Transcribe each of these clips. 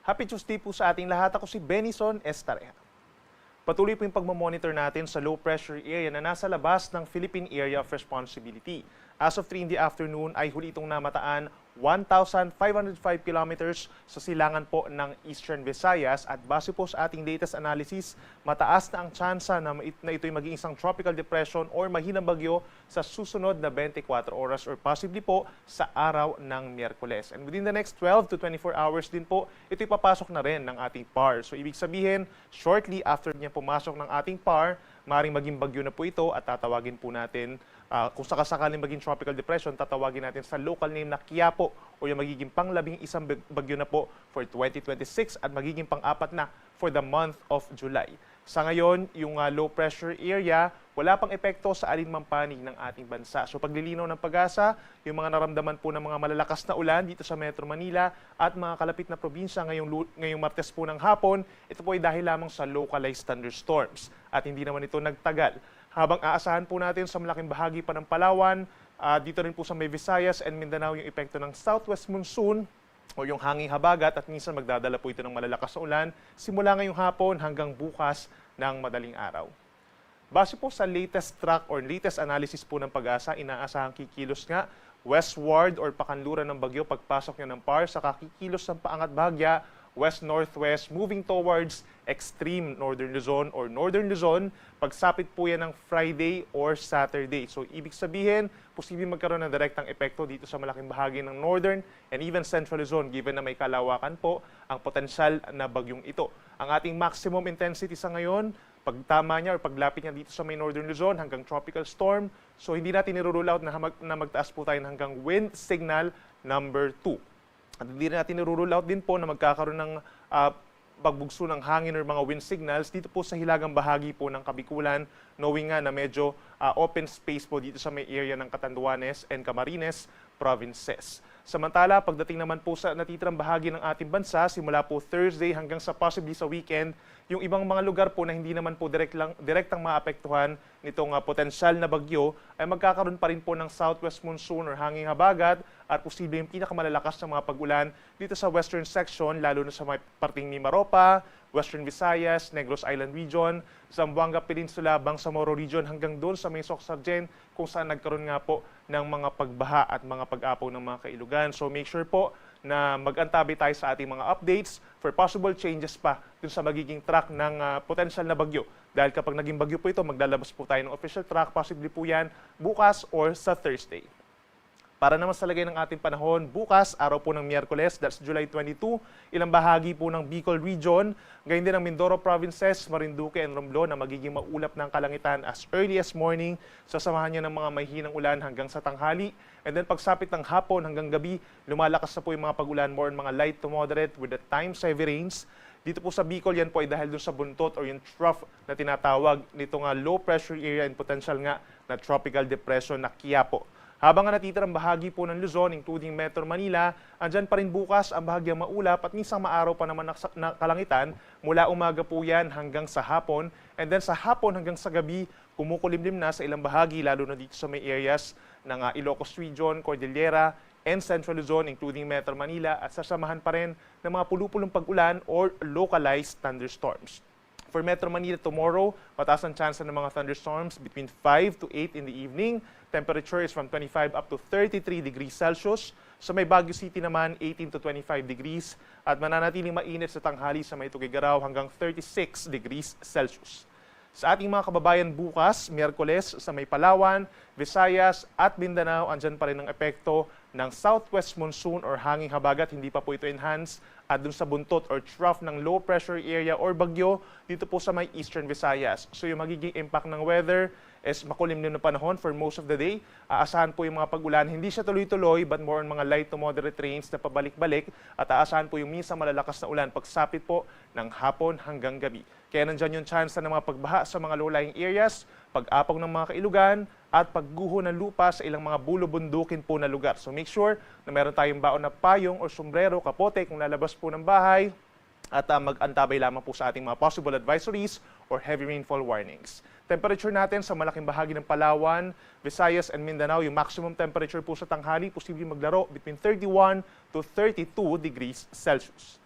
Happy Tuesday po sa ating lahat. Ako si Benison Estareja. Patuloy po yung pagmamonitor natin sa low pressure area na nasa labas ng Philippine Area of Responsibility. As of 3 in the afternoon ay huli itong namataan 1,505 kilometers sa silangan po ng Eastern Visayas at base po sa ating latest analysis, mataas na ang tsansa na ito'y maging isang tropical depression or mahinang bagyo sa susunod na 24 oras or possibly po sa araw ng Miyerkules. And within the next 12 to 24 hours din po, ito'y papasok na rin ng ating PAR. So ibig sabihin, shortly after niya pumasok ng ating PAR, maaaring maging bagyo na po ito at tatawagin po natin, kung sakasakaling maging tropical depression, tatawagin natin sa local name na Quiapo o yung magiging pang-11 bagyo na po for 2026 at magiging pang-4 na for the month of July. Sa ngayon, yung low pressure area, wala pang epekto sa alinmang panig ng ating bansa. So paglilinaw ng Pag-asa, yung mga naramdaman po ng mga malalakas na ulan dito sa Metro Manila at mga kalapit na probinsya ngayong Martes po ng hapon, ito po ay dahil lamang sa localized thunderstorms at hindi naman ito nagtagal. Habang aasahan po natin sa malaking bahagi pa ng Palawan, dito rin po sa may Visayas and Mindanao yung epekto ng southwest monsoon o yung hanging habagat at minsan magdadala po ito ng malalakas na ulan simula ngayong hapon hanggang bukas ng madaling araw. Base po sa latest track or latest analysis po ng Pag-asa, inaasahang kikilos nga westward or pakanluran ng bagyo pagpasok niya ng PAR sa kakikilos ng paangat bahagya west-northwest moving towards extreme northern Luzon or northern Luzon pagsapit po yan ng Friday or Saturday. So ibig sabihin, posibleng magkaroon ng direktang epekto dito sa malaking bahagi ng northern and even central Luzon given na may kalawakan po ang potensyal na bagyong ito. Ang ating maximum intensity sa ngayon, pagtama niya or paglapit niya dito sa may northern Luzon hanggang tropical storm, so hindi natin nirule out na magtaas po tayo hanggang wind signal number 2. At hindi natin nirule out din po na magkakaroon ng pagbugso ng hangin or mga wind signals dito po sa hilagang bahagi po ng Kabikulan, knowing nga na medyo open space po dito sa may area ng Catanduanes and Camarines provinces. Samantala, pagdating naman po sa natitirang bahagi ng ating bansa, simula po Thursday hanggang sa possibly sa weekend, yung ibang mga lugar po na hindi naman po direktang maapektuhan nitong potensyal na bagyo ay magkakaroon pa rin po ng southwest monsoon or hanging habagat at posible yung pinakamalalakas na mga pag-ulan dito sa western section, lalo na sa may parting Mimaropa, Western Visayas, Negros Island Region, Zamboanga Peninsula, Bangsamoro Region hanggang doon sa may Soc-Sargen kung saan nagkaroon nga po ng mga pagbaha at mga pag-apaw ng mga kailugan. So make sure po na mag-antabi tayo sa ating mga updates for possible changes pa dun sa magiging track ng potential na bagyo. Dahil kapag naging bagyo po ito, maglalabas po tayo ng official track, possibly po yan bukas or sa Thursday. Para naman sa lagay ng ating panahon, bukas, araw po ng Miyerkules, that's July 22, ilang bahagi po ng Bicol Region, gayon din ang Mindoro Provinces, Marinduque and Romblon na magiging maulap ng kalangitan as early as morning, sasamahan niya ng mga mahihinang ulan hanggang sa tanghali. And then pagsapit ng hapon hanggang gabi, lumalakas na po yung mga pag-ulan, more on mga light to moderate with the times heavy rains. Dito po sa Bicol, yan po ay dahil dun sa buntot or yung trough na tinatawag nitong low pressure area and potential nga na tropical depression na Quiapo. Habang natitirang bahagi po ng Luzon, including Metro Manila, andyan pa rin bukas ang bahagyang maulap at minsan maaraw pa naman na kalangitan mula umaga po yan hanggang sa hapon. And then sa hapon hanggang sa gabi, kumukulimlim na sa ilang bahagi, lalo na dito sa may areas ng Ilocos Region, Cordillera, and Central Luzon, including Metro Manila, at sasamahan pa rin ng mga pulupulong pag-ulan or localized thunderstorms. For Metro Manila tomorrow, mataas ang chance ng mga thunderstorms between 5 to 8 in the evening. Temperature is from 25 up to 33 degrees Celsius. Sa may Baguio City naman, 18 to 25 degrees. At mananatiling mainit sa tanghali sa may Tuguegarao hanggang 36 degrees Celsius. Sa ating mga kababayan bukas, Miyerkules, sa may Palawan, Visayas at Mindanao, andyan pa rin ang epekto ng southwest monsoon or hanging habagat, hindi pa po ito enhanced, at dun sa buntot or trough ng low pressure area or bagyo dito po sa may Eastern Visayas. So yung magiging impact ng weather is makulimlim na panahon for most of the day. Aasahan po yung mga pag-ulan, hindi siya tuloy-tuloy but more on mga light to moderate rains na pabalik-balik at aasahan po yung minsan malalakas na ulan pagsapit po ng hapon hanggang gabi. Kaya nandyan yung chance na mga pagbaha sa mga low-lying areas, pag-apaw ng mga kailugan, at pagguho ng lupa sa ilang mga bulubundukin po na lugar. So make sure na meron tayong baon na payong o sombrero, kapote kung lalabas po ng bahay, at mag-antabay lamang po sa ating mga possible advisories or heavy rainfall warnings. Temperature natin sa malaking bahagi ng Palawan, Visayas and Mindanao, yung maximum temperature po sa tanghali, posibleng maglaro between 31 to 32 degrees Celsius.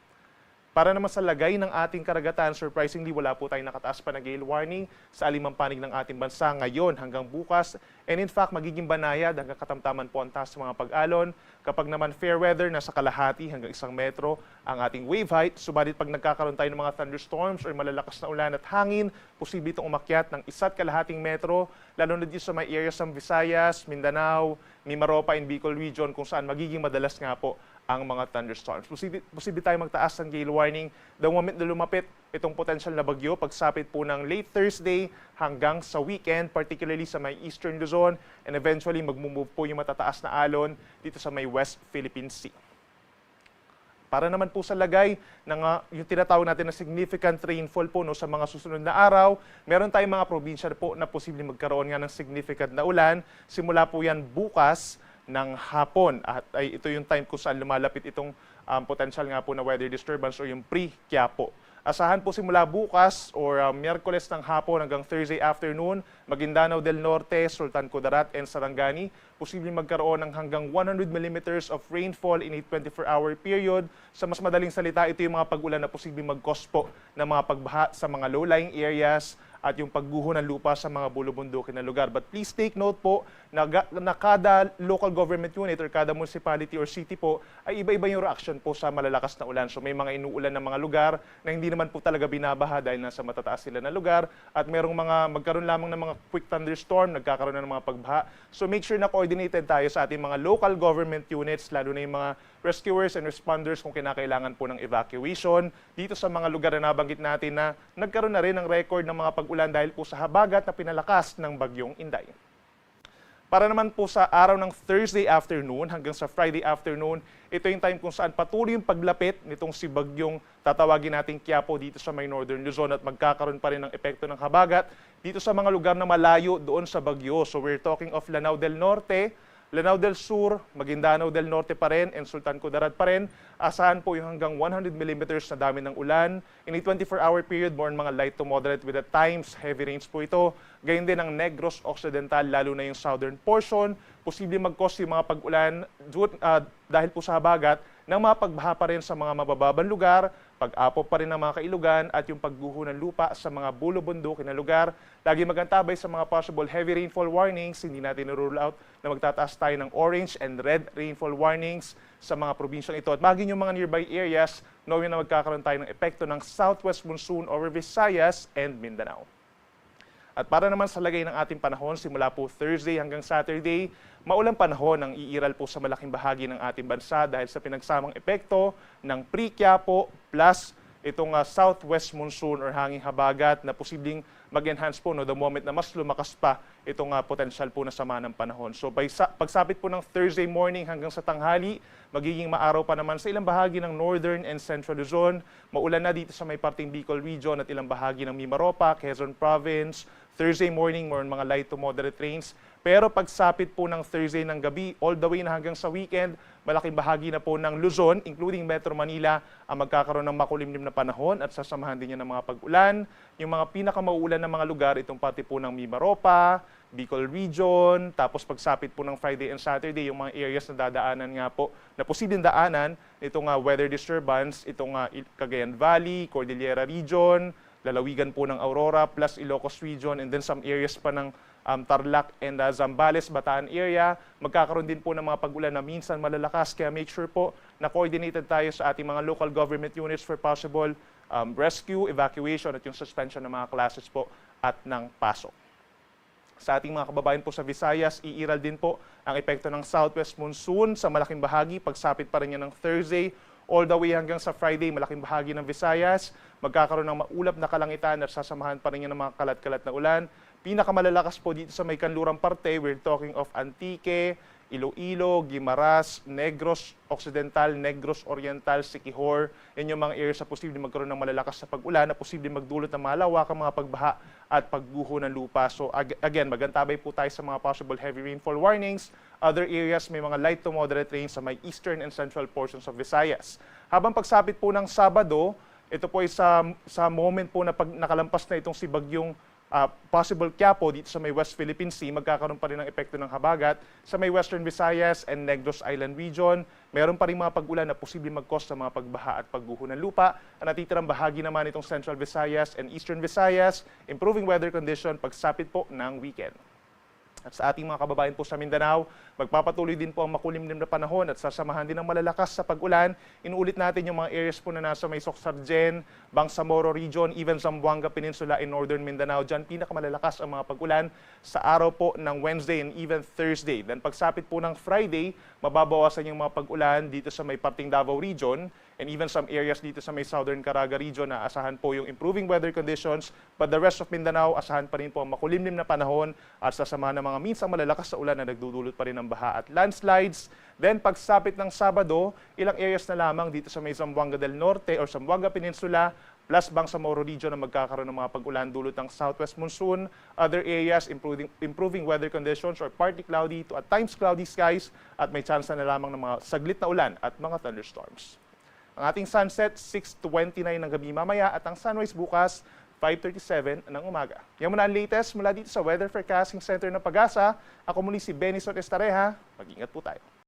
Para naman sa lagay ng ating karagatan, surprisingly wala po tayong nakataas pa na gale warning sa alimang panig ng ating bansa ngayon hanggang bukas. And in fact, magiging banayad hanggang katamtaman po ang taas sa mga pag-alon. Kapag naman fair weather, nasa kalahati hanggang 1 metro ang ating wave height. Subalit pag nagkakaroon tayo ng mga thunderstorms or malalakas na ulan at hangin, posible itong umakyat ng 1.5 metro, lalo na dito sa may areas ng Visayas, Mindanao, Mimaropa, and Bicol region kung saan magiging madalas nga po ang mga thunderstorms. Posible tayo magtaas ng gale warning the moment na lumapit itong potential na bagyo, pagsapit po ng late Thursday hanggang sa weekend, particularly sa may Eastern Luzon, and eventually magmumove po yung matataas na alon dito sa may West Philippine Sea. Para naman po sa lagay ng yung tinatawag natin na significant rainfall po sa mga susunod na araw, meron tayong mga probinsya po na posibleng magkaroon nga ng significant na ulan. Simula po yan bukas ng hapon at ito yung time kung saan lumalapit itong potential nga po na weather disturbance o yung pre-Quiapo. Asahan po simula bukas or Miyerkules ng hapon hanggang Thursday afternoon, Maguindanao del Norte, Sultan Kudarat, and Sarangani, posibleng magkaroon ng hanggang 100 millimeters of rainfall in a 24-hour period. Sa mas madaling salita, ito yung mga pag-ulan na posibleng mag-cause po ng mga pagbaha sa mga low-lying areas at yung pagguho ng lupa sa mga bulubundukin na lugar. But please take note po na kada local government unit or kada municipality or city po ay iba-iba yung reaction po sa malalakas na ulan. So may mga inuulan ng mga lugar na hindi naman po talaga binabaha dahil nasa matataas sila na lugar at merong mga magkaroon lamang ng mga quick thunderstorm, nagkakaroon na ng mga pagbaha. So make sure na coordinated tayo sa ating mga local government units, lalo na yung mga rescuers and responders kung kinakailangan po ng evacuation dito sa mga lugar na nabanggit natin na nagkaroon na rin ng record ng mga pag-ulan dahil po sa habagat na pinalakas ng bagyong Inday. Para naman po sa araw ng Thursday afternoon hanggang sa Friday afternoon, ito yung time kung saan patuloy yung paglapit nitong si bagyong tatawagin nating Quiapo dito sa may Northern Luzon at magkakaroon pa rin ng epekto ng habagat dito sa mga lugar na malayo doon sa bagyo. So we're talking of Lanao del Norte, Lanao del Sur, Maguindanao del Norte pa rin, and Sultan Kudarat pa rin. Asahan po yung hanggang 100 millimeters na dami ng ulan. In a 24-hour period, more mga light to moderate with at times heavy rains po ito. Gayun din ang Negros Occidental, lalo na yung southern portion. Posible mag-cause yung mga pag-ulan dahil po sa habagat ng mga pagbaha pa rin sa mga mabababang lugar, pag-apo pa rin ng mga kailugan at yung pagguho ng lupa sa mga bulubundukin na lugar. Lagi magantabay sa mga possible heavy rainfall warnings. Hindi natin rule out na magtataas tayo ng orange and red rainfall warnings sa mga probinsyang ito. At maging yung mga nearby areas, knowing na magkakaroon tayo ng epekto ng southwest monsoon over Visayas and Mindanao. At para naman sa lagay ng ating panahon, simula po Thursday hanggang Saturday, maulang panahon ang iiral po sa malaking bahagi ng ating bansa dahil sa pinagsamang epekto ng pre-Quiapo plus itong southwest monsoon or hanging habagat na posibleng mag-enhance po the moment na mas lumakas pa itong potential po na sama ng panahon. So pagsapit po ng Thursday morning hanggang sa tanghali, magiging maaraw pa naman sa ilang bahagi ng Northern and Central Luzon. Maulan na dito sa may parting Bicol region at ilang bahagi ng Mimaropa, Quezon Province. Thursday morning, more mga light to moderate rains. Pero pagsapit po ng Thursday ng gabi, all the way na hanggang sa weekend, malaking bahagi na po ng Luzon, including Metro Manila, ang magkakaroon ng makulimlim na panahon at sasamahan din niya ng mga pag-ulan. Yung mga pinakamauulan na mga lugar, itong pati po ng Mimaropa, Bicol Region, tapos pagsapit po ng Friday and Saturday, yung mga areas na dadaanan nga po, na posibleng daanan, itong weather disturbance, itong Cagayan Valley, Cordillera Region, lalawigan po ng Aurora plus Ilocos Region, and then some areas pa ng Tarlac and Zambales, Bataan area. Magkakaroon din po ng mga pag-ulan na minsan malalakas, kaya make sure po na coordinated tayo sa ating mga local government units for possible rescue, evacuation at yung suspension ng mga classes po at ng pasok. Sa ating mga kababayan po sa Visayas, iiral din po ang epekto ng southwest monsoon sa malaking bahagi. Pagsapit pa rin yan ng Thursday, all the way hanggang sa Friday, malaking bahagi ng Visayas. Magkakaroon ng maulap na kalangitan at sasamahan pa rin yan ng mga kalat-kalat na ulan. Pinakamalalakas po dito sa may kanlurang parte, we're talking of Antique, Iloilo, Guimaras, Negros Occidental, Negros Oriental, Siquijor. Yan yung mga areas na posibleng magkaroon ng malalakas na pag-ulan na posibleng magdulot ng malawakang mga pagbaha at pagguho ng lupa. So again, magantabay po tayo sa mga possible heavy rainfall warnings. Other areas may mga light to moderate rains sa may eastern and central portions of Visayas. Habang pagsapit po ng Sabado, ito po ay sa moment po na pag nakalampas na itong si Bagyong possible Quiapo dito sa may West Philippine Sea, magkakaroon pa rin ng epekto ng habagat. Sa may Western Visayas and Negros Island region, meron pa rin mga pag-ulan na posibleng mag-cause ng mga pagbaha at pagguho ng lupa. Ang natitirang bahagi naman itong Central Visayas and Eastern Visayas, improving weather condition pagsapit po ng weekend. At sa ating mga kababayan po sa Mindanao, magpapatuloy din po ang makulimlim na panahon at sasamahan din ng malalakas sa pag-ulan. Inuulit natin yung mga areas po na nasa may Socsargen, Bangsamoro region, even Zamboanga Peninsula in Northern Mindanao. Diyan pinakamalalakas ang mga pag-ulan sa araw po ng Wednesday and even Thursday. Then pagsapit po ng Friday, mababawasan yung mga pag-ulan dito sa may parting Davao region and even some areas dito sa may Southern Caraga region na asahan po yung improving weather conditions. But the rest of Mindanao, asahan pa rin po ang makulimlim na panahon at sasamahan ng mga minsang malalakas sa ulan na nagdudulot pa rin ng baha at landslides. Then pagsapit ng Sabado, ilang areas na lamang dito sa may Zamboanga del Norte or Zamboanga Peninsula plus Bangsamoro region na magkakaroon ng mga pag-ulan dulot ng southwest monsoon. Other areas, improving weather conditions or partly cloudy to at times cloudy skies at may chance na lamang ng mga saglit na ulan at mga thunderstorms. Ang ating sunset, 6:29 ng gabi mamaya at ang sunrise bukas, 5:37 ng umaga. Yan muna ang latest mula dito sa Weather Forecasting Center ng Pag-asa. Ako muli si Benison Estareja. Mag-ingat po tayo.